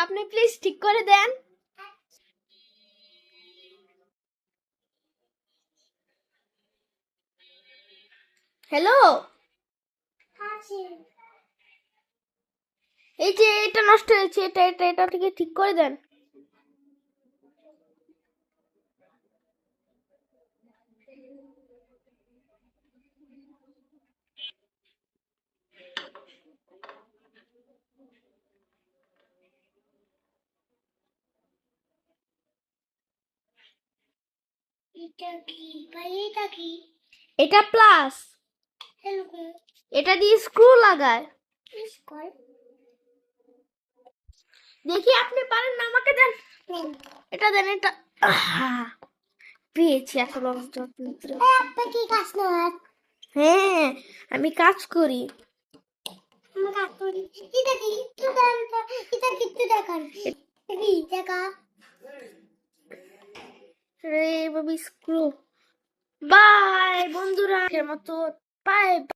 আপনি প্লিজ ঠিক করে দেন। হ্যালো, এই যে এটা নষ্ট হয়েছে, এটা এটা এটা থেকে ঠিক করে দেন। এটা কি ভাই? এটা কি? এটা প্লাস, এটা দিয়ে স্ক্রু লাগায়। দেখি আপনি পারেন না, আমাকে দেন। এটা দেন, এটা পেয়েছি এখন। আপনি কি কাজ করেন? হ্যাঁ, আমি কাজ করি। এটা কি? এটা কিচ্ছু দেখান কি দেখা? রে বাবি স্ক্রু। বাই বন্ধুরা, এর মতো বাই।